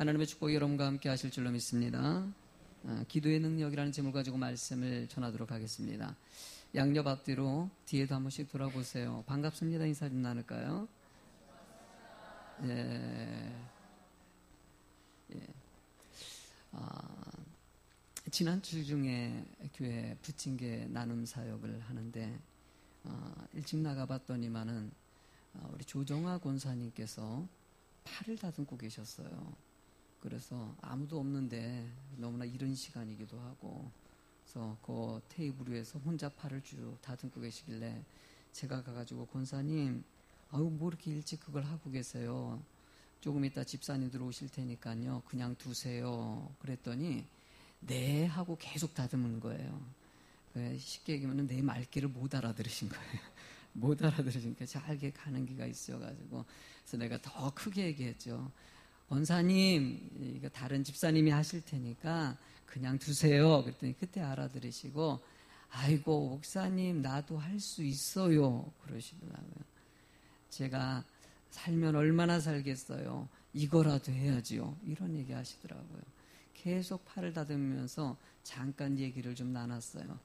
하나님의 축복이 여러분과 함께 하실 줄로 믿습니다. 기도의 능력이라는 제목을 가지고 말씀을 전하도록 하겠습니다. 양옆 앞뒤로 뒤에도 한 번씩 돌아보세요. 반갑습니다. 인사 좀 나눌까요? 예. 지난주 중에 교회 부침개 나눔 사역을 하는데 일찍 나가봤더니만은 우리 조정아 권사님께서 팔을 다듬고 계셨어요. 그래서 아무도 없는데 너무나 이른 시간이기도 하고, 그래서 그 테이블 위에서 혼자 팔을 쭉 다듬고 계시길래 제가 가가지고 권사님, 뭐 이렇게 일찍 그걸 하고 계세요? 조금 이따 집사님들 오실 테니까요, 그냥 두세요. 그랬더니 네 하고 계속 다듬는 거예요. 쉽게 얘기하면 내 말귀를 못 알아들으신 거예요. 못 알아들으시니까 잘게 가는 기가 있어가지고, 그래서 내가 더 크게 얘기했죠. 권사님, 이거 다른 집사님이 하실 테니까 그냥 두세요. 그랬더니 그때 알아들으시고, 아이고 목사님 나도 할 수 있어요 그러시더라고요. 제가 살면 얼마나 살겠어요, 이거라도 해야지요, 이런 얘기 하시더라고요. 계속 팔을 다듬으면서 잠깐 얘기를 좀 나눴어요.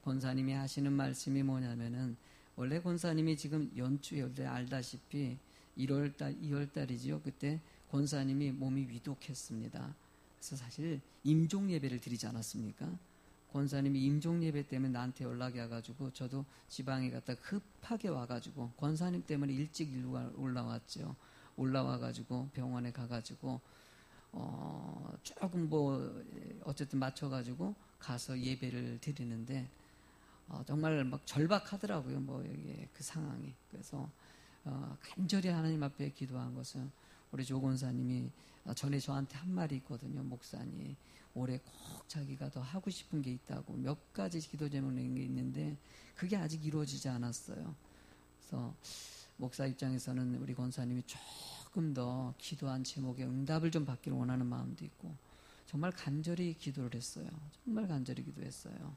권사님이 하시는 말씀이 뭐냐면은, 원래 권사님이 지금 연초에 알다시피 1월달, 2월달이지요. 그때 권사님이 몸이 위독했습니다. 그래서 사실 임종 예배를 드리지 않았습니까? 권사님이 임종 예배 때문에 나한테 연락이 와가지고 저도 지방에 갔다 급하게 와가지고 권사님 때문에 일찍 일로 올라왔죠. 올라와가지고 병원에 가가지고 조금 어쨌든 맞춰가지고 가서 예배를 드리는데 정말 막 절박하더라고요. 여기 그 상황이. 그래서 간절히 하나님 앞에 기도한 것은, 우리 조 권사님이 전에 저한테 한 말이 있거든요. 목사님, 올해 꼭 자기가 더 하고 싶은 게 있다고 몇 가지 기도 제목 낸 게 있는데 그게 아직 이루어지지 않았어요. 그래서 목사 입장에서는 우리 권사님이 조금 더 기도한 제목에 응답을 좀 받기를 원하는 마음도 있고, 정말 간절히 기도를 했어요. 정말 간절히 기도했어요.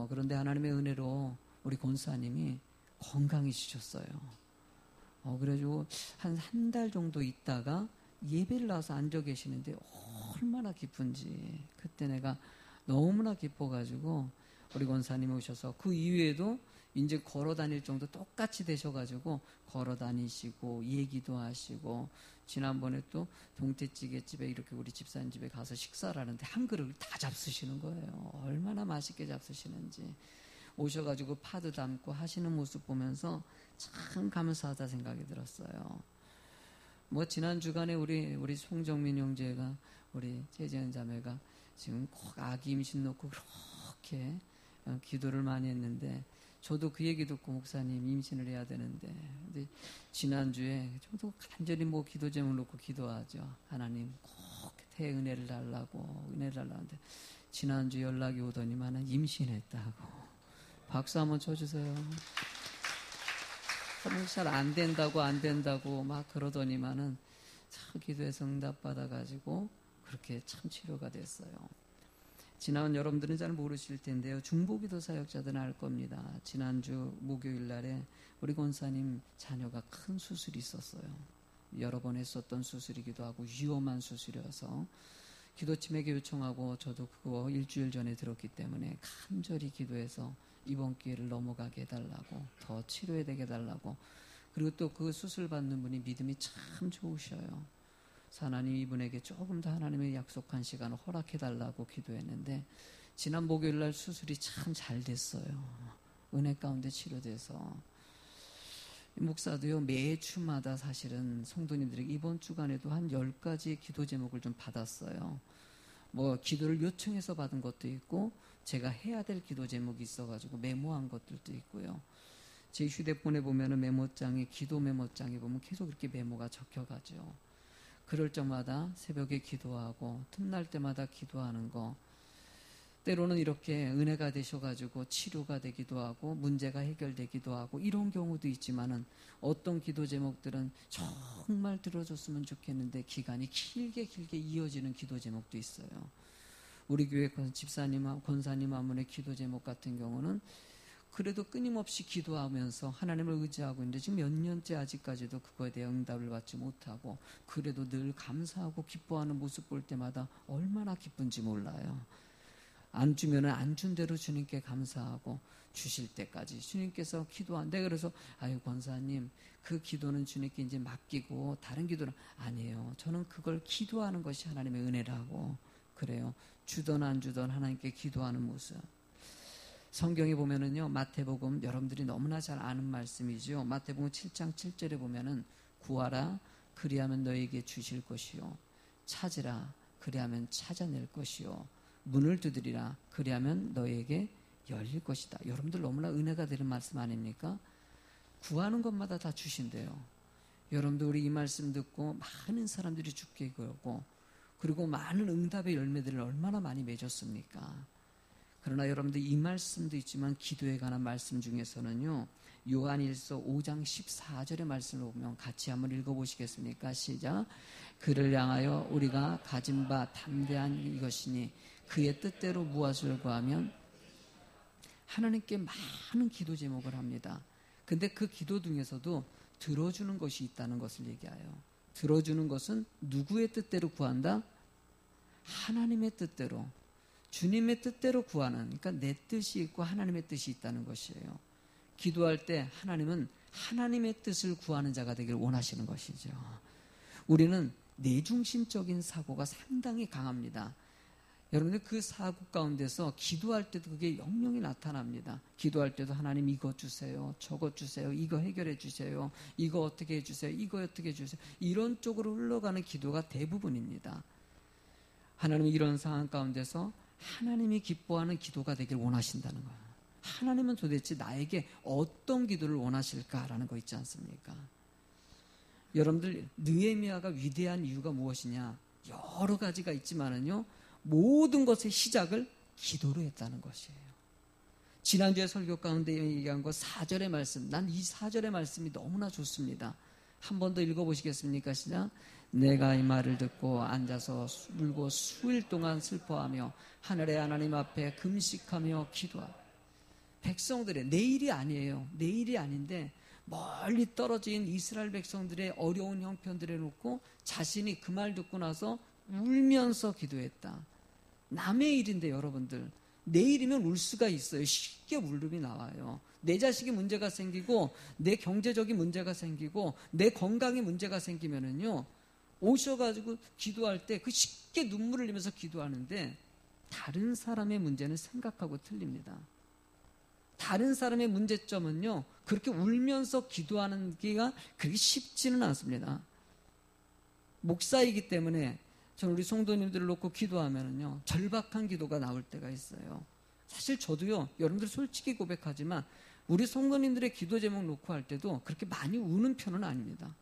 그런데 하나님의 은혜로 우리 권사님이 건강해지셨어요. 그래가지고 한 달 정도 있다가 예배를 나와서 앉아 계시는데 얼마나 기쁜지, 그때 내가 너무나 기뻐가지고 우리 권사님이 오셔서 그 이후에도 이제 걸어 다닐 정도 똑같이 되셔가지고 걸어 다니시고 얘기도 하시고, 지난번에 또 동태찌개집에 이렇게 우리 집사님 집에 가서 식사를 하는데 한 그릇을 다 잡수시는 거예요. 얼마나 맛있게 잡수시는지. 오셔가지고 파도 담고 하시는 모습 보면서 참 감사하다 생각이 들었어요. 지난 주간에 우리 송정민 형제가, 우리 재재은 자매가 지금 꼭 아기 임신 놓고 그렇게 기도를 많이 했는데, 저도 그 얘기 듣고 목사님 임신을 해야 되는데, 근데 지난주에 저도 간절히 기도 제목 놓고 기도하죠. 하나님 꼭 태은혜를 달라고, 은혜를 달라는데 지난주 연락이 오더니만 임신했다고. 박수 한번 쳐주세요. 잘 안 된다고 막 그러더니만은 참 기도해서 응답 받아가지고 그렇게 참 치료가 됐어요. 지난 여러분들은 잘 모르실 텐데요. 중보기도 사역자들은 알 겁니다. 지난주 목요일 날에 우리 권사님 자녀가 큰 수술이 있었어요. 여러 번 했었던 수술이기도 하고 위험한 수술이어서 기도팀에게 요청하고, 저도 그거 일주일 전에 들었기 때문에 간절히 기도해서 이번 기회를 넘어가게 해달라고, 더 치료되게 해달라고, 그리고 또 그 수술 받는 분이 믿음이 참 좋으셔요. 하나님 이분에게 조금 더 하나님의 약속한 시간을 허락해달라고 기도했는데, 지난 목요일날 수술이 참 잘 됐어요. 은혜 가운데 치료돼서. 목사도요, 매주마다 사실은 성도님들에게 이번 주간에도 한 10가지 기도 제목을 좀 받았어요. 기도를 요청해서 받은 것도 있고, 제가 해야 될 기도 제목이 있어가지고 메모한 것들도 있고요. 제 휴대폰에 보면은 메모장에, 기도 메모장에 보면 계속 이렇게 메모가 적혀가죠. 그럴 적마다 새벽에 기도하고, 틈날 때마다 기도하는 거, 때로는 이렇게 은혜가 되셔가지고 치료가 되기도 하고 문제가 해결되기도 하고 이런 경우도 있지만은, 어떤 기도 제목들은 정말 들어줬으면 좋겠는데 기간이 길게 이어지는 기도 제목도 있어요. 우리 교회 집사님, 권사님 한분의 기도 제목 같은 경우는 그래도 끊임없이 기도하면서 하나님을 의지하고 있는데 지금 몇 년째 아직까지도 그거에 대해 응답을 받지 못하고, 그래도 늘 감사하고 기뻐하는 모습 볼 때마다 얼마나 기쁜지 몰라요. 안 주면은 안 준 대로 주님께 감사하고, 주실 때까지 주님께서 기도한대. 그래서 아유 권사님, 그 기도는 주님께 이제 맡기고 다른 기도는 아니에요. 저는 그걸 기도하는 것이 하나님의 은혜라고 그래요. 주던 안 주던 하나님께 기도하는 모습. 성경에 보면은요, 마태복음, 여러분들이 너무나 잘 아는 말씀이죠. 마태복음 7장 7절에 보면은 구하라 그리하면 너에게 주실 것이요, 찾으라 그리하면 찾아낼 것이요, 문을 두드리라 그리하면 너에게 열릴 것이다. 여러분들 너무나 은혜가 되는 말씀 아닙니까? 구하는 것마다 다 주신대요. 여러분들 우리 이 말씀 듣고 많은 사람들이 죽게 그러고, 그리고 많은 응답의 열매들을 얼마나 많이 맺었습니까? 그러나 여러분들 이 말씀도 있지만 기도에 관한 말씀 중에서는요, 요한일서 5장 14절의 말씀을 보면 같이 한번 읽어보시겠습니까? 시작. 그를 향하여 우리가 가진 바 담대한 이것이니 그의 뜻대로 무엇을 구하면, 하나님께 많은 기도 제목을 합니다. 근데 그 기도 중에서도 들어주는 것이 있다는 것을 얘기해요. 들어주는 것은 누구의 뜻대로 구한다? 하나님의 뜻대로, 주님의 뜻대로 구하는, 그러니까 내 뜻이 있고 하나님의 뜻이 있다는 것이에요. 기도할 때 하나님은 하나님의 뜻을 구하는 자가 되길 원하시는 것이죠. 우리는 내중심적인 사고가 상당히 강합니다. 여러분들 그 사고 가운데서 기도할 때도 그게 영영이 나타납니다. 기도할 때도 하나님 이거 주세요, 저거 주세요, 이거 해결해 주세요, 이거 어떻게 해주세요, 이거 어떻게 해주세요, 이런 쪽으로 흘러가는 기도가 대부분입니다. 하나님은 이런 상황 가운데서 하나님이 기뻐하는 기도가 되길 원하신다는 거예요. 하나님은 도대체 나에게 어떤 기도를 원하실까라는 거 있지 않습니까? 여러분들 느헤미야가 위대한 이유가 무엇이냐? 여러 가지가 있지만은요, 모든 것의 시작을 기도로 했다는 것이에요. 지난주에 설교 가운데 얘기한 거 4절의 말씀, 난 이 4절의 말씀이 너무나 좋습니다. 한 번 더 읽어보시겠습니까? 시작. 내가 이 말을 듣고 앉아서 울고 수일 동안 슬퍼하며 하늘의 하나님 앞에 금식하며 기도하고. 백성들의, 내일이 아니에요. 내일이 아닌데 멀리 떨어진 이스라엘 백성들의 어려운 형편들에 놓고 자신이 그 말 듣고 나서 울면서 기도했다. 남의 일인데 여러분들, 내일이면 울 수가 있어요. 쉽게 울음이 나와요. 내 자식이 문제가 생기고 내 경제적인 문제가 생기고 내 건강에 문제가 생기면은요, 오셔가지고 기도할 때 그 쉽게 눈물을 흘리면서 기도하는데, 다른 사람의 문제는 생각하고 틀립니다. 다른 사람의 문제점은요, 그렇게 울면서 기도하는 게 그렇게 쉽지는 않습니다. 목사이기 때문에 저는 우리 성도님들을 놓고 기도하면은요, 절박한 기도가 나올 때가 있어요. 사실 저도요, 여러분들 솔직히 고백하지만 우리 성도님들의 기도 제목 놓고 할 때도 그렇게 많이 우는 편은 아닙니다.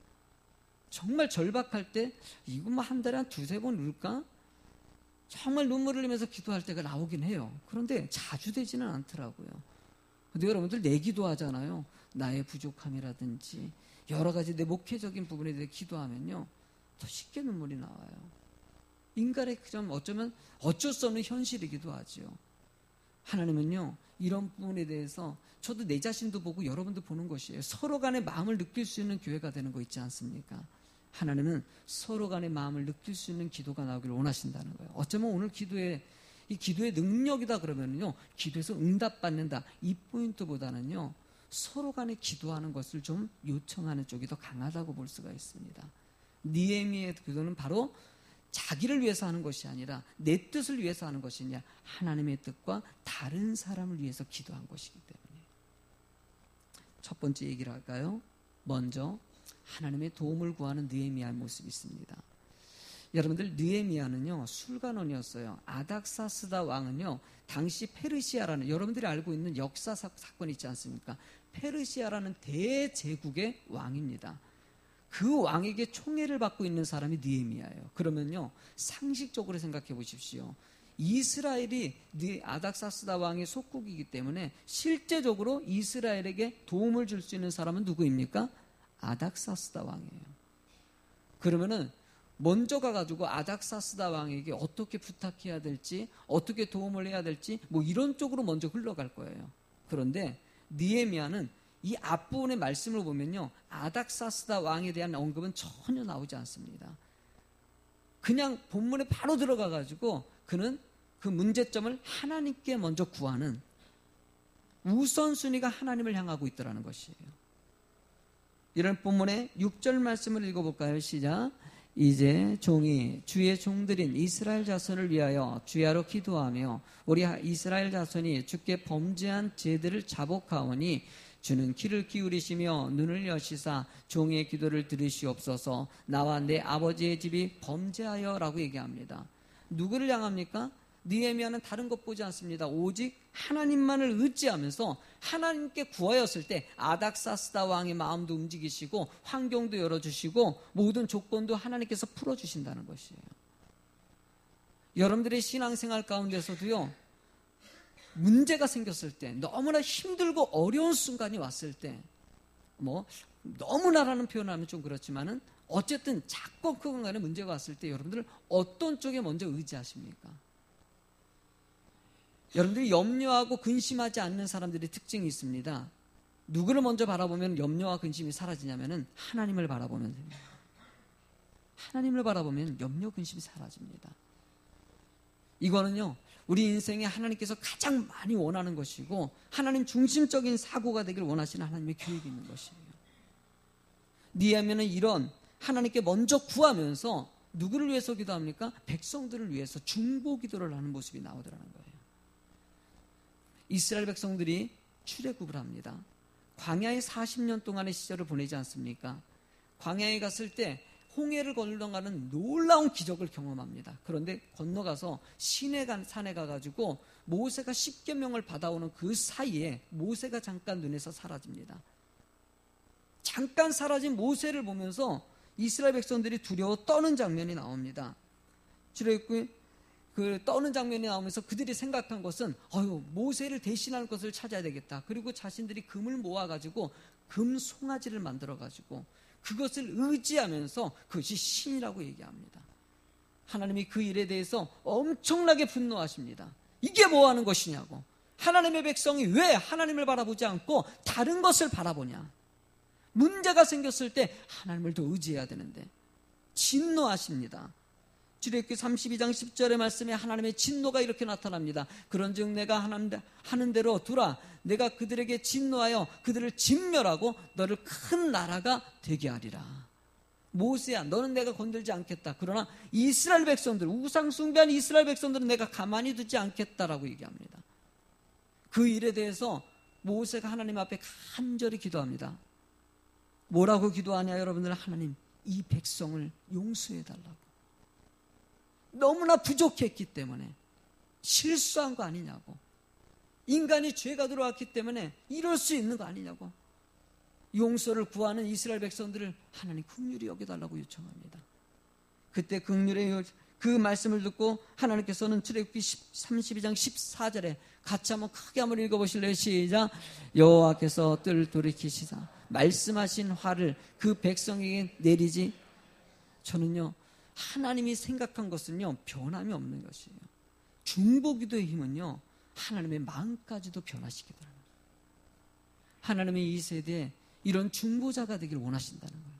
정말 절박할 때 이거 뭐 한 달에 한 두세 번 울까? 정말 눈물을 흘리면서 기도할 때가 나오긴 해요. 그런데 자주 되지는 않더라고요. 근데 여러분들 내 기도하잖아요. 나의 부족함이라든지 여러 가지 내 목회적인 부분에 대해 기도하면요, 더 쉽게 눈물이 나와요. 인간의 좀 어쩌면 어쩔 수 없는 현실이기도 하죠. 하나님은요, 이런 부분에 대해서 저도 내 자신도 보고 여러분도 보는 것이에요. 서로 간의 마음을 느낄 수 있는 교회가 되는 거 있지 않습니까? 하나님은 서로 간의 마음을 느낄 수 있는 기도가 나오기를 원하신다는 거예요. 어쩌면 오늘 이 기도의 능력이다 그러면요, 기도에서 응답받는다, 이 포인트보다는요, 서로 간에 기도하는 것을 좀 요청하는 쪽이 더 강하다고 볼 수가 있습니다. 느헤미야의 기도는 바로 자기를 위해서 하는 것이 아니라 내 뜻을 위해서 하는 것이냐, 하나님의 뜻과 다른 사람을 위해서 기도한 것이기 때문에. 첫 번째 얘기를 할까요? 먼저 하나님의 도움을 구하는 느헤미야의 모습이 있습니다. 여러분들, 느헤미야는요, 술관원이었어요. 아닥사스다 왕은요, 당시 페르시아라는, 여러분들이 알고 있는 역사 사건 있지 않습니까? 페르시아라는 대제국의 왕입니다. 그 왕에게 총애를 받고 있는 사람이 느헤미야예요. 그러면요, 상식적으로 생각해 보십시오. 이스라엘이 아닥사스다 왕의 속국이기 때문에 실제적으로 이스라엘에게 도움을 줄 수 있는 사람은 누구입니까? 아닥사스다 왕이에요. 그러면은 먼저 가가지고 아닥사스다 왕에게 어떻게 부탁해야 될지, 어떻게 도움을 해야 될지, 뭐 이런 쪽으로 먼저 흘러갈 거예요. 그런데 느헤미야는 이 앞부분의 말씀을 보면요, 아닥사스다 왕에 대한 언급은 전혀 나오지 않습니다. 그냥 본문에 바로 들어가가지고 그는 그 문제점을 하나님께 먼저 구하는 우선순위가 하나님을 향하고 있더라는 것이에요. 이런 본문의 6절 말씀을 읽어볼까요? 시작. 이제 종이 주의 종들인 이스라엘 자손을 위하여 주야로 기도하며 우리 이스라엘 자손이 주께 범죄한 죄들을 자복하오니 주는 귀를 기울이시며 눈을 여시사 종의 기도를 들으시옵소서. 나와 내 아버지의 집이 범죄하여 라고 얘기합니다. 누구를 향합니까? 느헤미야는 다른 것 보지 않습니다. 오직 하나님만을 의지하면서 하나님께 구하였을 때 아닥사스다 왕의 마음도 움직이시고 환경도 열어주시고 모든 조건도 하나님께서 풀어주신다는 것이에요. 여러분들의 신앙생활 가운데서도요, 문제가 생겼을 때, 너무나 힘들고 어려운 순간이 왔을 때, 너무나라는 표현을 하면 좀 그렇지만은 어쨌든 작고 큰 간에 문제가 왔을 때 여러분들 어떤 쪽에 먼저 의지하십니까? 여러분들이 염려하고 근심하지 않는 사람들의 특징이 있습니다. 누구를 먼저 바라보면 염려와 근심이 사라지냐면은 하나님을 바라보면 됩니다. 하나님을 바라보면 염려, 근심이 사라집니다. 이거는요, 우리 인생에 하나님께서 가장 많이 원하는 것이고 하나님 중심적인 사고가 되길 원하시는 하나님의 계획이 있는 것이에요. 느헤미야는 이런 하나님께 먼저 구하면서 누구를 위해서 기도합니까? 백성들을 위해서 중보 기도를 하는 모습이 나오더라는 거예요. 이스라엘 백성들이 출애굽을 합니다. 광야에 40년 동안의 시절을 보내지 않습니까? 광야에 갔을 때 홍해를 건너가는 놀라운 기적을 경험합니다. 그런데 건너가서 산에 가가지고 모세가 10계명을 받아오는 그 사이에 모세가 잠깐 눈에서 사라집니다. 잠깐 사라진 모세를 보면서 이스라엘 백성들이 두려워 떠는 장면이 나옵니다. 출애굽 그 떠는 장면이 나오면서 그들이 생각한 것은 모세를 대신할 것을 찾아야 되겠다. 그리고 자신들이 금을 모아가지고 금 송아지를 만들어가지고 그것을 의지하면서 그것이 신이라고 얘기합니다. 하나님이 그 일에 대해서 엄청나게 분노하십니다. 이게 뭐 하는 것이냐고. 하나님의 백성이 왜 하나님을 바라보지 않고 다른 것을 바라보냐. 문제가 생겼을 때 하나님을 더 의지해야 되는데 진노하십니다. 출애굽기 32장 10절의 말씀에 하나님의 진노가 이렇게 나타납니다. 그런즉 내가 하는 대로 두라. 내가 그들에게 진노하여 그들을 진멸하고 너를 큰 나라가 되게 하리라. 모세야, 너는 내가 건들지 않겠다. 그러나 이스라엘 백성들, 우상 숭배한 이스라엘 백성들은 내가 가만히 두지 않겠다라고 얘기합니다. 그 일에 대해서 모세가 하나님 앞에 간절히 기도합니다. 뭐라고 기도하냐 여러분들? 하나님, 이 백성을 용서해 달라고. 너무나 부족했기 때문에 실수한 거 아니냐고. 인간이 죄가 들어왔기 때문에 이럴 수 있는 거 아니냐고. 용서를 구하는 이스라엘 백성들을 하나님 긍휼히 여겨달라고 요청합니다. 그때 긍휼의 그 말씀을 듣고 하나님께서는 출애굽기 32장 14절에 같이 한번 크게 한번 읽어보실래요? 시작. 여호와께서 뜰을 돌이키시사 말씀하신 화를 그 백성에게 내리지. 저는요, 하나님이 생각한 것은요, 변함이 없는 것이에요. 중보기도의 힘은요, 하나님의 마음까지도 변화시키더라고요. 하나님의 이 세대에 이런 중보자가 되길 원하신다는 거예요.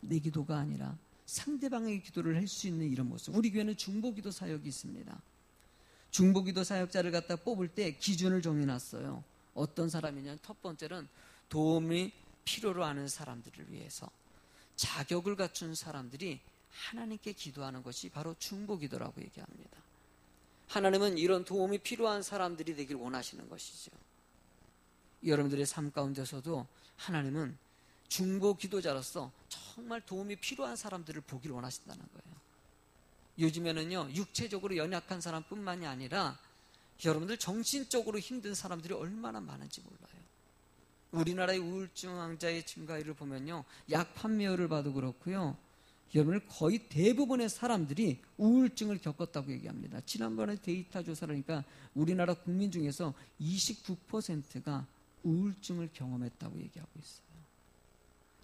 내 기도가 아니라 상대방의 기도를 할 수 있는 이런 모습. 우리 교회는 중보기도 사역이 있습니다. 중보기도 사역자를 갖다 뽑을 때 기준을 정해놨어요. 어떤 사람이냐면 첫 번째는 도움이 필요로 하는 사람들을 위해서 자격을 갖춘 사람들이 하나님께 기도하는 것이 바로 중보기도라고 얘기합니다. 하나님은 이런 도움이 필요한 사람들이 되길 원하시는 것이죠. 여러분들의 삶 가운데서도 하나님은 중보기도자로서 정말 도움이 필요한 사람들을 보길 원하신다는 거예요. 요즘에는요, 육체적으로 연약한 사람뿐만이 아니라 여러분들 정신적으로 힘든 사람들이 얼마나 많은지 몰라요. 우리나라의 우울증 환자의 증가율을 보면요, 약 판매율을 봐도 그렇고요, 여러분들 거의 대부분의 사람들이 우울증을 겪었다고 얘기합니다. 지난번에 데이터 조사를 하니까 우리나라 국민 중에서 29%가 우울증을 경험했다고 얘기하고 있어요.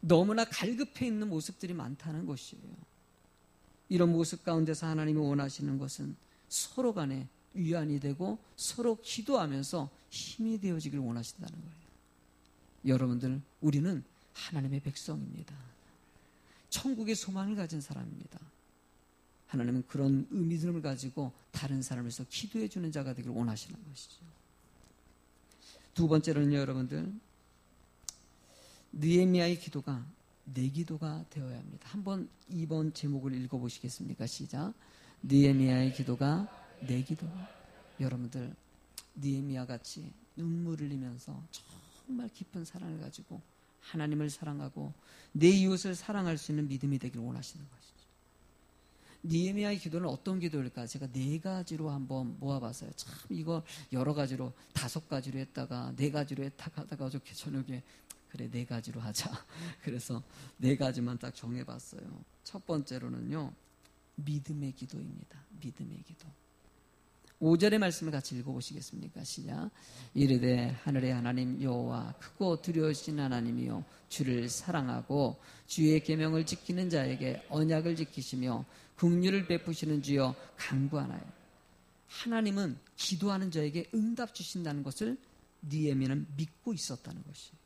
너무나 갈급해 있는 모습들이 많다는 것이에요. 이런 모습 가운데서 하나님이 원하시는 것은 서로 간에 위안이 되고 서로 기도하면서 힘이 되어지길 원하신다는 거예요. 여러분들, 우리는 하나님의 백성입니다. 천국의 소망을 가진 사람입니다. 하나님은 그런 믿음을 가지고 다른 사람을 위해서 기도해 주는 자가 되기를 원하시는 것이죠. 두 번째로는 여러분들, 느헤미야의 기도가 내 기도가 되어야 합니다. 한번 2번 제목을 읽어보시겠습니까? 시작. 느헤미야의 기도가 내 기도가. 여러분들, 느헤미야 같이 눈물을 흘리면서 정말 깊은 사랑을 가지고 하나님을 사랑하고 내 이웃을 사랑할 수 있는 믿음이 되기를 원하시는 것이죠. 느헤미야의 기도는 어떤 기도일까? 제가 4가지로 한번 모아봤어요. 참 이거 여러 가지로 5가지로 했다가 4가지로 했다가 하다가 어저께 저녁에 그래 4가지로 하자. 그래서 4가지만 딱 정해봤어요. 첫 번째로는요, 믿음의 기도입니다. 믿음의 기도. 5절의 말씀을 같이 읽어보시겠습니까? 시작. 이르되 하늘의 하나님 여호와 크고 두려우신 하나님이요 주를 사랑하고 주의 계명을 지키는 자에게 언약을 지키시며 긍휼을 베푸시는 주여 간구하나요. 하나님은 기도하는 자에게 응답 주신다는 것을 느헤미야는 믿고 있었다는 것이에요.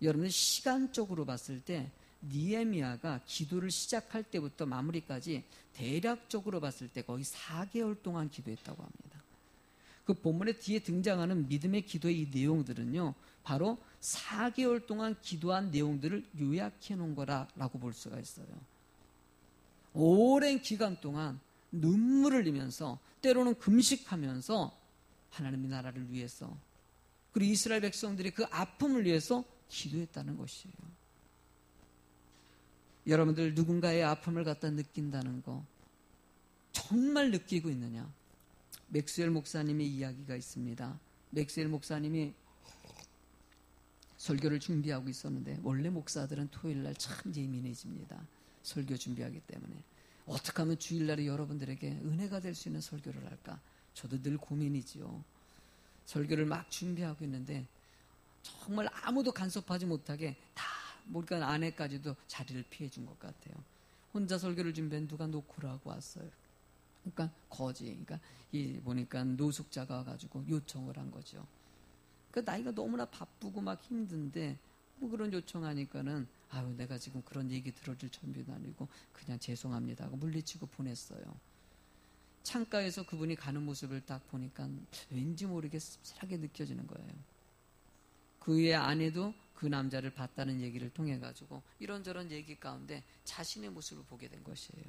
여러분들, 시간적으로 봤을 때 느헤미야가 기도를 시작할 때부터 마무리까지 대략적으로 봤을 때 거의 4개월 동안 기도했다고 합니다. 그 본문의 뒤에 등장하는 믿음의 기도의 이 내용들은요, 바로 4개월 동안 기도한 내용들을 요약해 놓은 거라고 볼 수가 있어요. 오랜 기간 동안 눈물을 흘리면서 때로는 금식하면서 하나님의 나라를 위해서, 그리고 이스라엘 백성들이 그 아픔을 위해서 기도했다는 것이에요. 여러분들, 누군가의 아픔을 갖다 느낀다는 거 정말 느끼고 있느냐? 맥스웰 목사님의 이야기가 있습니다. 맥스웰 목사님이 설교를 준비하고 있었는데, 원래 목사들은 토요일날 참 예민해집니다. 설교 준비하기 때문에 어떻게 하면 주일날에 여러분들에게 은혜가 될 수 있는 설교를 할까? 저도 늘 고민이지요. 설교를 막 준비하고 있는데 정말 아무도 간섭하지 못하게 다 뭔가 아내까지도 자리를 피해준 것 같아요. 혼자 설교를 준비한 누가 노크라고 왔어요. 그러니까 그러니까 보니까 노숙자가 와가지고 요청을 한 거죠. 그러니까 나이가 너무나 바쁘고 막 힘든데 뭐 그런 요청하니까는 아유, 내가 지금 그런 얘기 들어줄 준비도 아니고 그냥 죄송합니다 하고 물리치고 보냈어요. 창가에서 그분이 가는 모습을 딱 보니까 왠지 모르게 씁쓸하게 느껴지는 거예요. 그의 아내도 그 남자를 봤다는 얘기를 통해 가지고 이런저런 얘기 가운데 자신의 모습을 보게 된 것이에요.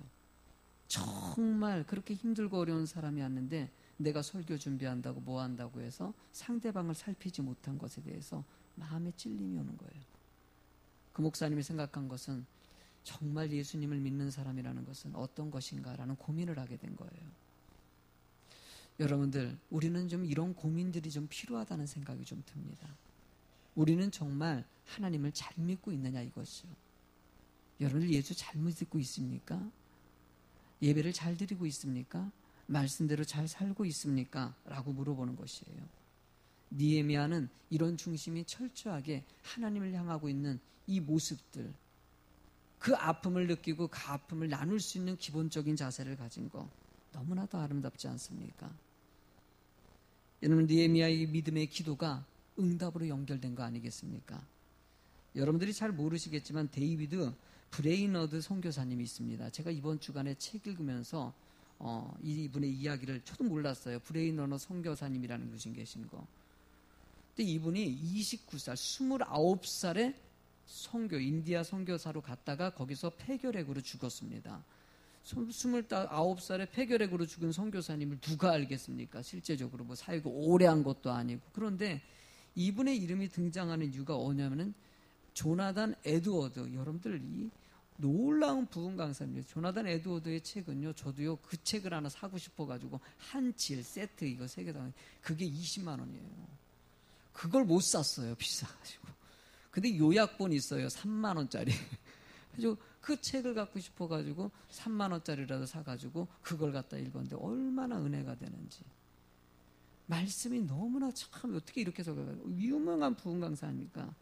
정말 그렇게 힘들고 어려운 사람이 왔는데 내가 설교 준비한다고 뭐 한다고 해서 상대방을 살피지 못한 것에 대해서 마음에 찔림이 오는 거예요. 그 목사님이 생각한 것은 정말 예수님을 믿는 사람이라는 것은 어떤 것인가라는 고민을 하게 된 거예요. 여러분들, 우리는 좀 이런 고민들이 좀 필요하다는 생각이 좀 듭니다. 우리는 정말 하나님을 잘 믿고 있느냐 이것이요. 여러분들, 예수 잘 믿고 있습니까? 예배를 잘 드리고 있습니까? 말씀대로 잘 살고 있습니까? 라고 물어보는 것이에요. 느헤미야는 이런 중심이 철저하게 하나님을 향하고 있는 이 모습들, 그 아픔을 느끼고 그 아픔을 나눌 수 있는 기본적인 자세를 가진 거 너무나도 아름답지 않습니까? 여러분, 느헤미야의 믿음의 기도가 응답으로 연결된 거 아니겠습니까? 여러분들이 잘 모르시겠지만 데이비드 브레이너드 선교사님이 있습니다. 제가 이번 주간에 책 읽으면서 이분의 이야기를 저도 몰랐어요. 브레이너드 선교사님이라는 분이 계신 거. 근데 이분이 29살, 29살에 인디아 선교사로 갔다가 거기서 폐결핵으로 죽었습니다. 29살에 폐결핵으로 죽은 선교사님을 누가 알겠습니까? 실제적으로 뭐 사역을 오래 한 것도 아니고. 그런데 이분의 이름이 등장하는 이유가 뭐냐면은 조나단 에드워드, 여러분들 이 놀라운 부흥 강사입니다. 조나단 에드워드의 책은요, 저도요 그 책을 하나 사고 싶어가지고 한 질 세트 이거 3개 다 그게 20만 원이에요. 그걸 못 샀어요, 비싸가지고. 근데 요약본이 있어요, 3만 원짜리. 그래서 그 책을 갖고 싶어가지고 3만 원짜리라도 사가지고 그걸 갖다 읽었는데 얼마나 은혜가 되는지. 말씀이 너무나 참 어떻게 이렇게 적어가지고 유명한 부흥 강사 아닙니까?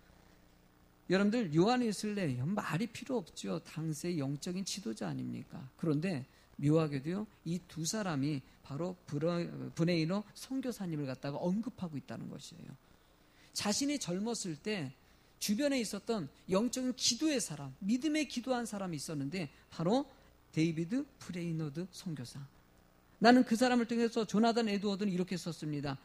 여러분들, 요한 웨슬레이 말이 필요 없죠. 당시의 영적인 지도자 아닙니까? 그런데 묘하게도요, 이 두 사람이 바로 브레이너 선교사님을 갖다가 언급하고 있다는 것이에요. 자신이 젊었을 때 주변에 있었던 영적인 기도의 사람, 믿음의 기도한 사람이 있었는데 바로 데이비드 브레이너드 선교사. 나는 그 사람을 통해서 조나단 에드워드는 이렇게 썼습니다.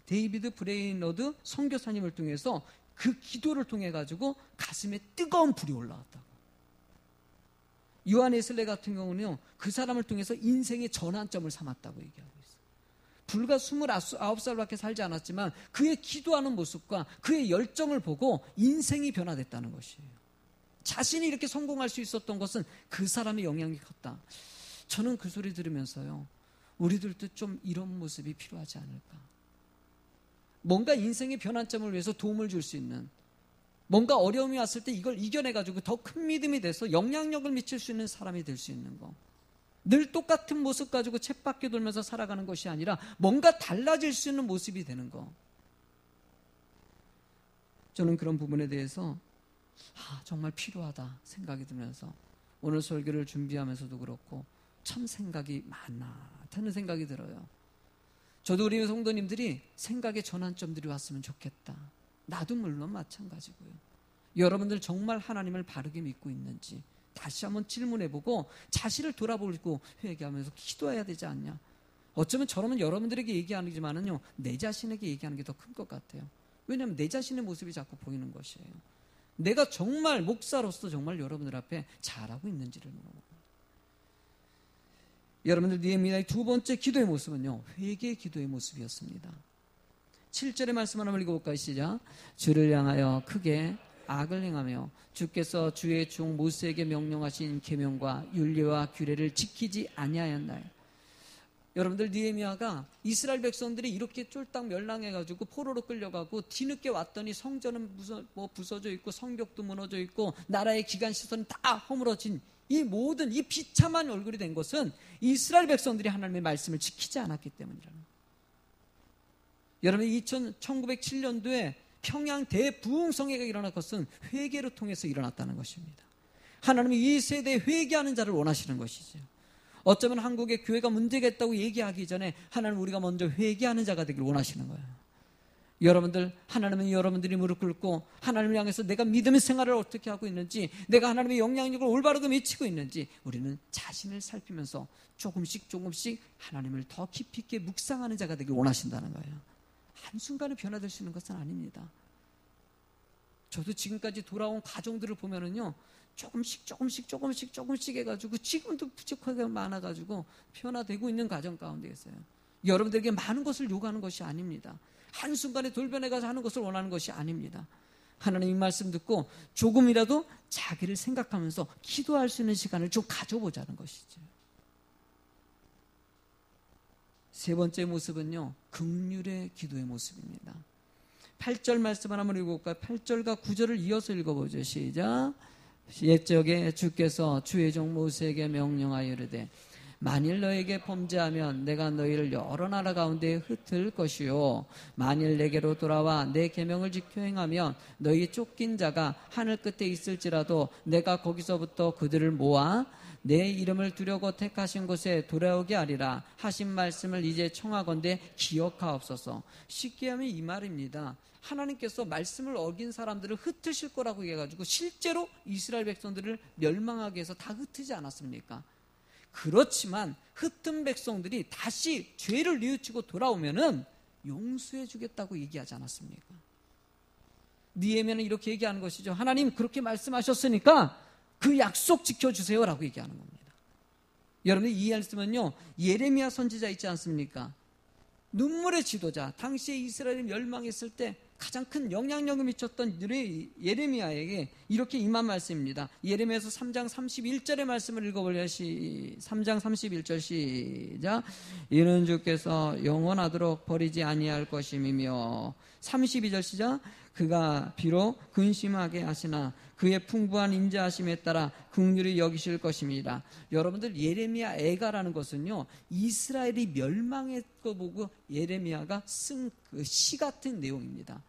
데이비드 브레이너드 선교사님을 통해서 그 기도를 통해 가지고 가슴에 뜨거운 불이 올라왔다고. 요한 웨슬레 같은 경우는요, 그 사람을 통해서 인생의 전환점을 삼았다고 얘기하고 있어요. 불과 29살밖에 살지 않았지만 그의 기도하는 모습과 그의 열정을 보고 인생이 변화됐다는 것이에요. 자신이 이렇게 성공할 수 있었던 것은 그 사람의 영향이 컸다. 저는 그 소리 들으면서요, 우리들도 좀 이런 모습이 필요하지 않을까. 뭔가 인생의 변환점을 위해서 도움을 줄 수 있는, 뭔가 어려움이 왔을 때 이걸 이겨내가지고 더 큰 믿음이 돼서 영향력을 미칠 수 있는 사람이 될 수 있는 거. 늘 똑같은 모습 가지고 쳇바퀴 돌면서 살아가는 것이 아니라 뭔가 달라질 수 있는 모습이 되는 거. 저는 그런 부분에 대해서 정말 필요하다 생각이 들면서 오늘 설교를 준비하면서도 그렇고 참 생각이 많다는 생각이 들어요. 저도 우리 성도님들이 생각의 전환점들이 왔으면 좋겠다. 나도 물론 마찬가지고요. 여러분들 정말 하나님을 바르게 믿고 있는지 다시 한번 질문해보고 자신을 돌아보고 회개하면서 기도해야 되지 않냐. 어쩌면 저러면 여러분들에게 얘기하지만은요, 내 자신에게 얘기하는 게 더 큰 것 같아요. 왜냐하면 내 자신의 모습이 자꾸 보이는 것이에요. 내가 정말 목사로서 정말 여러분들 앞에 잘하고 있는지를 물어봅니다. 여러분들 느헤미야의 두 번째 기도의 모습은요, 회개의 기도의 모습이었습니다. 7절의 말씀 한번 읽어볼까요? 시작. 주를 향하여 크게 악을 행하며 주께서 주의 종 모세에게 명령하신 계명과 율례와 규례를 지키지 아니하였나요? 여러분들 느헤미야가 이스라엘 백성들이 이렇게 쫄딱 멸망해가지고 포로로 끌려가고 뒤늦게 왔더니 성전은 부서져 있고 성벽도 무너져 있고 나라의 기관 시설은 다 허물어진 이 모든 이 비참한 얼굴이 된 것은 이스라엘 백성들이 하나님의 말씀을 지키지 않았기 때문이라는 거예요. 여러분 1907년도에 평양 대부흥성회가 일어난 것은 회개를 통해서 일어났다는 것입니다. 하나님이 이 세대에 회개하는 자를 원하시는 것이죠. 어쩌면 한국의 교회가 문제가 있다고 얘기하기 전에 하나님 우리가 먼저 회개하는 자가 되길 원하시는 거예요. 여러분들, 하나님은 여러분들이 무릎 꿇고 하나님을 향해서 내가 믿음의 생활을 어떻게 하고 있는지, 내가 하나님의 영향력을 올바르게 미치고 있는지 우리는 자신을 살피면서 조금씩 하나님을 더 깊이 있게 묵상하는 자가 되길 원하신다는 거예요. 한순간에 변화될 수 있는 것은 아닙니다. 저도 지금까지 돌아온 가정들을 보면은요, 조금씩 해가지고 지금도 부족하게 많아가지고 변화되고 있는 가정 가운데 있어요. 여러분들에게 많은 것을 요구하는 것이 아닙니다. 한순간에 돌변해가서 하는 것을 원하는 것이 아닙니다. 하나님 이 말씀 듣고 조금이라도 자기를 생각하면서 기도할 수 있는 시간을 좀 가져보자는 것이죠. 세 번째 모습은요, 긍휼의 기도의 모습입니다. 8절 말씀 한번 읽어볼까요? 8절과 9절을 이어서 읽어보죠. 시작. 옛적에 주께서 주의 종 모세에게 명령하여 이르되 만일 너에게 범죄하면 내가 너희를 여러 나라 가운데 흩을 것이요 만일 내게로 돌아와 내 계명을 지켜 행하면 너희 쫓긴 자가 하늘 끝에 있을지라도 내가 거기서부터 그들을 모아 내 이름을 두려고 택하신 곳에 돌아오게 하리라 하신 말씀을 이제 청하건대 기억하옵소서. 쉽게 하면 이 말입니다. 하나님께서 말씀을 어긴 사람들을 흩으실 거라고 해가지고 실제로 이스라엘 백성들을 멸망하게 해서 다 흩으지 않았습니까? 그렇지만 흩은 백성들이 다시 죄를 뉘우치고 돌아오면은 용서해 주겠다고 얘기하지 않았습니까? 느헤미야는 이렇게 얘기하는 것이죠. 하나님 그렇게 말씀하셨으니까 그 약속 지켜주세요 라고 얘기하는 겁니다. 여러분이 이해했으면요, 예레미야 선지자 있지 않습니까? 눈물의 지도자, 당시에 이스라엘이 멸망했을 때 가장 큰 영향력을 미쳤던 예레미야에게 이렇게 임한 말씀입니다. 예레미야서 3장 31절의 말씀을 읽어볼래요? 3장 31절 시작. 이는 주께서 영원하도록 버리지 아니할 것임이며 32절 시작. 그가 비록 근심하게 하시나 그의 풍부한 인자하심에 따라 긍휼히 여기실 것입니다. 여러분들 예레미야 애가라는 것은요, 이스라엘이 멸망했고 보고 예레미야가 쓴 그 시 같은 내용입니다.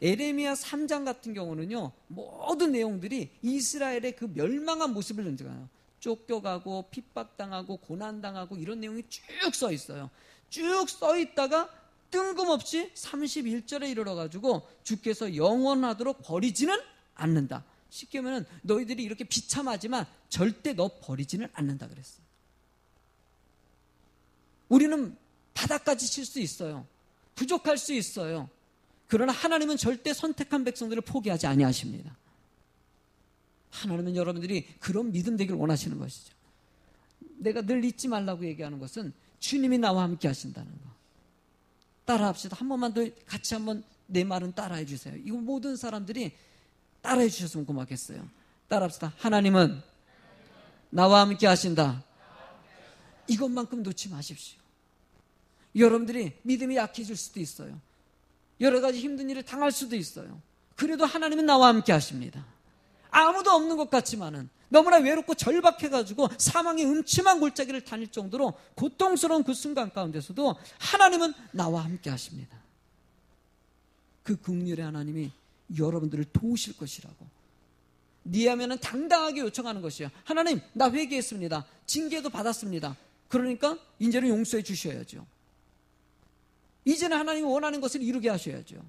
예레미야 3장 같은 경우는요, 모든 내용들이 이스라엘의 그 멸망한 모습을 연상해요. 쫓겨가고 핍박당하고 고난당하고 이런 내용이 쭉 써 있어요. 쭉 써 있다가 뜬금없이 31절에 이르러가지고 주께서 영원하도록 버리지는 않는다. 쉽게 하면 너희들이 이렇게 비참하지만 절대 너 버리지는 않는다 그랬어요. 우리는 바닥까지 칠 수 있어요. 부족할 수 있어요. 그러나 하나님은 절대 선택한 백성들을 포기하지 아니하십니다. 하나님은 여러분들이 그런 믿음 되기를 원하시는 것이죠. 내가 늘 잊지 말라고 얘기하는 것은 주님이 나와 함께 하신다는 거. 따라합시다. 한 번만 더 같이 한번 내 말은 따라해 주세요. 이거 모든 사람들이 따라해 주셨으면 고맙겠어요. 따라합시다. 하나님은 나와 함께 하신다. 이것만큼 놓지 마십시오. 여러분들이 믿음이 약해질 수도 있어요. 여러 가지 힘든 일을 당할 수도 있어요. 그래도 하나님은 나와 함께 하십니다. 아무도 없는 것 같지만은 너무나 외롭고 절박해가지고 사망의 음침한 골짜기를 다닐 정도로 고통스러운 그 순간 가운데서도 하나님은 나와 함께 하십니다. 그 긍휼의 하나님이 여러분들을 도우실 것이라고 니아면은 당당하게 요청하는 것이에요. 하나님, 나 회개했습니다. 징계도 받았습니다. 그러니까 이제는 용서해 주셔야죠. 이제는 하나님이 원하는 것을 이루게 하셔야죠.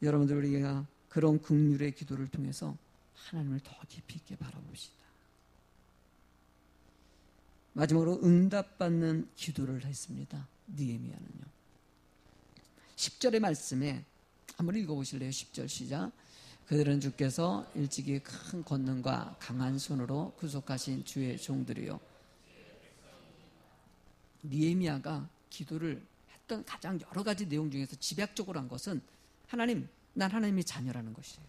여러분들, 우리가 그런 긍휼의 기도를 통해서 하나님을 더 깊이 있게 바라봅시다. 마지막으로 응답받는 기도를 했습니다. 느헤미야는요. 10절의 말씀에 한번 읽어보실래요? 10절 시작. 그들은 주께서 일찍이 큰 권능과 강한 손으로 구속하신 주의 종들이요. 느헤미야가 기도를 했던 가장 여러 가지 내용 중에서 집약적으로 한 것은 하나님, 난 하나님의 자녀라는 것이에요.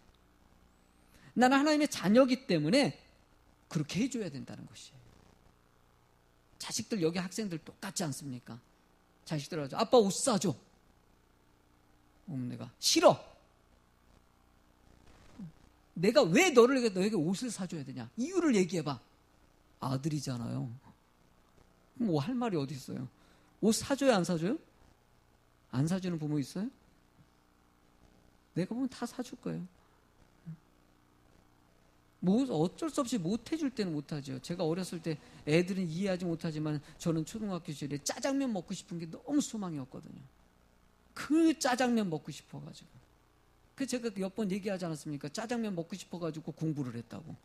나는 하나님의 자녀이기 때문에 그렇게 해줘야 된다는 것이에요. 자식들, 여기 학생들 똑같지 않습니까? 자식들 하죠. 아빠 옷 사줘. 내가 싫어. 내가 왜 너에게 옷을 사줘야 되냐? 이유를 얘기해봐. 아들이잖아요. 뭐 할 말이 어디 있어요? 옷 사줘요, 안 사줘요? 안 사주는 부모 있어요? 내가 보면 다 사줄 거예요. 뭐 어쩔 수 없이 못 해줄 때는 못 하죠. 제가 어렸을 때 애들은 이해하지 못하지만 저는 초등학교 시절에 짜장면 먹고 싶은 게 너무 소망이었거든요. 그 짜장면 먹고 싶어가지고. 그 제가 몇 번 얘기하지 않았습니까? 짜장면 먹고 싶어가지고 공부를 했다고.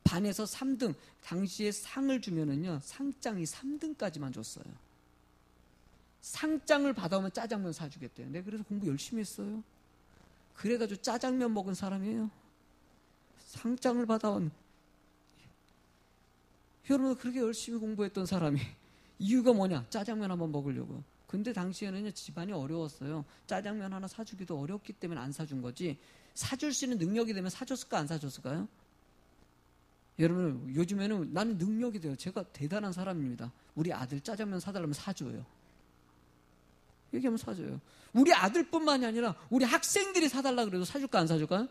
반에서 3등, 당시에 상을 주면은요, 상장이 3등까지만 줬어요. 상장을 받아오면 짜장면 사주겠대요. 내가 그래서 공부 열심히 했어요. 그래가지고 짜장면 먹은 사람이에요. 상장을 받아온. 여러분, 그렇게 열심히 공부했던 사람이 이유가 뭐냐? 짜장면 한번 먹으려고. 근데 당시에는 집안이 어려웠어요. 짜장면 하나 사주기도 어렵기 때문에 안 사준 거지, 사줄 수 있는 능력이 되면 사줬을까 안 사줬을까요? 여러분, 요즘에는 나는 능력이 돼요. 제가 대단한 사람입니다. 우리 아들 짜장면 사달라면 사줘요. 얘기하면 사줘요. 우리 아들뿐만이 아니라 우리 학생들이 사달라 그래도 사줄까 안 사줄까요?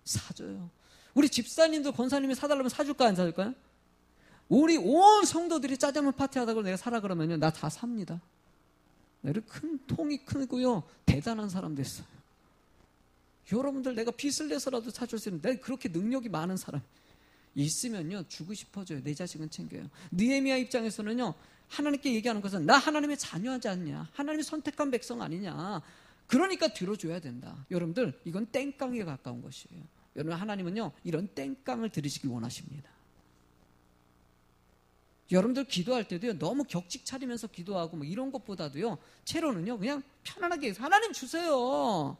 사줘요. 우리 집사님들, 권사님이 사달라면 사줄까 안 사줄까요? 우리 온 성도들이 짜장면 파티하다고 내가 사라 그러면요, 나 다 삽니다. 내가 큰 통이 크고요, 대단한 사람 됐어요. 여러분들, 내가 빚을 내서라도 사줄 수 있는, 내가 그렇게 능력이 많은 사람 있으면요, 주고 싶어져요. 내 자식은 챙겨요. 느헤미야 입장에서는요, 하나님께 얘기하는 것은 나 하나님의 자녀하지 않냐, 하나님이 선택한 백성 아니냐, 그러니까 들어줘야 된다. 여러분들, 이건 땡깡에 가까운 것이에요. 여러분, 하나님은요, 이런 땡깡을 들으시길 원하십니다. 여러분들 기도할 때도요, 너무 격식 차리면서 기도하고 뭐 이런 것보다도요, 채로는요, 그냥 편안하게 하나님 주세요.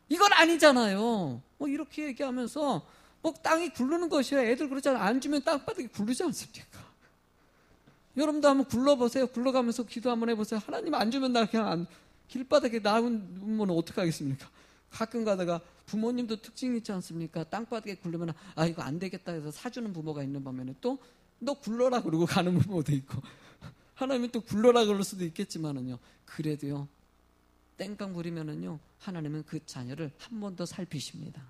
이건 아니잖아요. 뭐 이렇게 얘기하면서 뭐 땅이 굴르는 것이야. 애들 그러잖아요. 안 주면 땅바닥이 굴르지 않습니까? 여러분도 한번 굴러보세요. 굴러가면서 기도 한번 해보세요. 하나님 안 주면 나 그냥 길바닥에 나오면 어떡하겠습니까? 가끔 가다가 부모님도 특징이 있지 않습니까? 땅바닥에 굴르면 아, 이거 안 되겠다 해서 사주는 부모가 있는 반면에 또 너 굴러라 그러고 가는 부모도 있고, 하나님은 또 굴러라 그럴 수도 있겠지만은요, 그래도요, 땡깡 부리면은요, 하나님은 그 자녀를 한 번 더 살피십니다.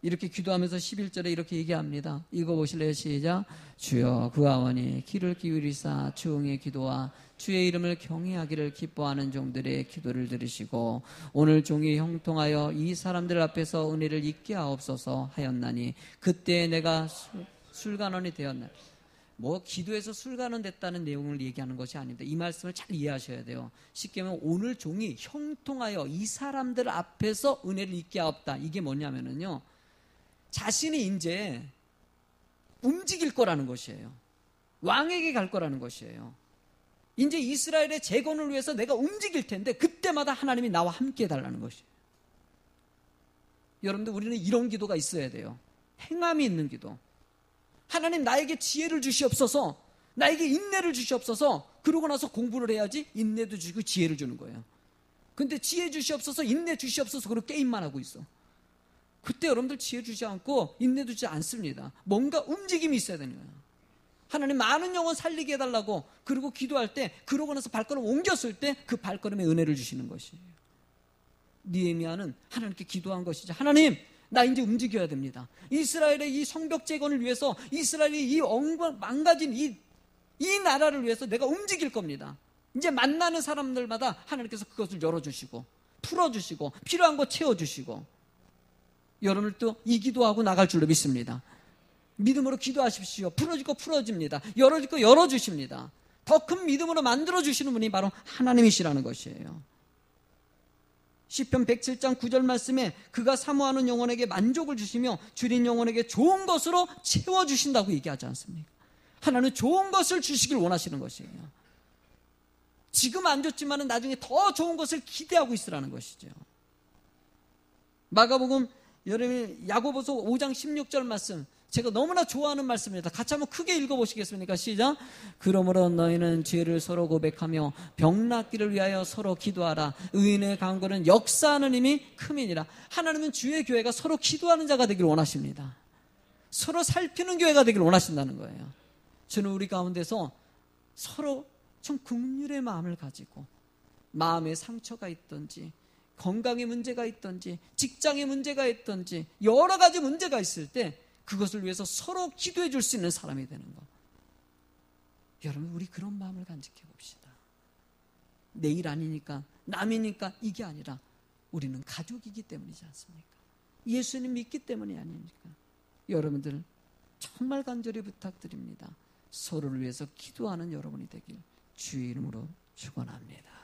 이렇게 기도하면서 11절에 이렇게 얘기합니다. 읽어보실래요? 시작. 주여, 그와 원이 귀를 기울이사 주응의 기도와 주의 이름을 경외하기를 기뻐하는 종들의 기도를 들으시고 오늘 종이 형통하여 이 사람들 앞에서 은혜를 잊게 하옵소서 하였나니 그때 내가 술간원이 되었나니. 뭐 기도해서 술가는 됐다는 내용을 얘기하는 것이 아닙니다. 이 말씀을 잘 이해하셔야 돼요. 쉽게 말하면 오늘 종이 형통하여 이 사람들 앞에서 은혜를 잊게 하옵다. 이게 뭐냐면요, 자신이 이제 움직일 거라는 것이에요. 왕에게 갈 거라는 것이에요. 이제 이스라엘의 재건을 위해서 내가 움직일 텐데 그때마다 하나님이 나와 함께 해달라는 것이에요. 여러분들, 우리는 이런 기도가 있어야 돼요. 행함이 있는 기도. 하나님, 나에게 지혜를 주시옵소서, 나에게 인내를 주시옵소서. 그러고 나서 공부를 해야지 인내도 주시고 지혜를 주는 거예요. 근데 지혜 주시옵소서, 인내 주시옵소서 그리고 게임만 하고 있어. 그때 여러분들 지혜 주지 않고 인내도 주지 않습니다. 뭔가 움직임이 있어야 되는 거예요. 하나님, 많은 영혼 살리게 해달라고 그리고 기도할 때, 그러고 나서 발걸음 옮겼을 때 그 발걸음에 은혜를 주시는 것이에요. 느헤미야는 하나님께 기도한 것이죠. 하나님, 나 이제 움직여야 됩니다. 이스라엘의 이 성벽 재건을 위해서, 이스라엘이 이 망가진 이 나라를 위해서 내가 움직일 겁니다. 이제 만나는 사람들마다 하나님께서 그것을 열어주시고 풀어주시고 필요한 거 채워주시고, 여러분들도 이 기도하고 나갈 줄로 믿습니다. 믿음으로 기도하십시오. 풀어질 거 풀어집니다. 열어질 거 열어주십니다. 더 큰 믿음으로 만들어주시는 분이 바로 하나님이시라는 것이에요. 시편 107장 9절 말씀에 그가 사모하는 영혼에게 만족을 주시며 줄인 영혼에게 좋은 것으로 채워주신다고 얘기하지 않습니까? 하나님은 좋은 것을 주시길 원하시는 것이에요. 지금 안 좋지만 나중에 더 좋은 것을 기대하고 있으라는 것이죠. 마가복음, 여러분 야고보서 5장 16절 말씀, 제가 너무나 좋아하는 말씀입니다. 같이 한번 크게 읽어보시겠습니까? 시작. 그러므로 너희는 죄를 서로 고백하며 병 낫기를 위하여 서로 기도하라. 의인의 간구는 역사하는 힘이 큼이니라. 하나님은 주의 교회가 서로 기도하는 자가 되기를 원하십니다. 서로 살피는 교회가 되기를 원하신다는 거예요. 저는 우리 가운데서 서로 좀 긍휼의 마음을 가지고, 마음에 상처가 있든지 건강에 문제가 있든지 직장에 문제가 있든지 여러 가지 문제가 있을 때 그것을 위해서 서로 기도해 줄 수 있는 사람이 되는 것. 여러분, 우리 그런 마음을 간직해 봅시다. 내일 아니니까, 남이니까 이게 아니라 우리는 가족이기 때문이지 않습니까? 예수님 믿기 때문이 아닙니까? 여러분들 정말 간절히 부탁드립니다. 서로를 위해서 기도하는 여러분이 되길 주의 이름으로 축원합니다.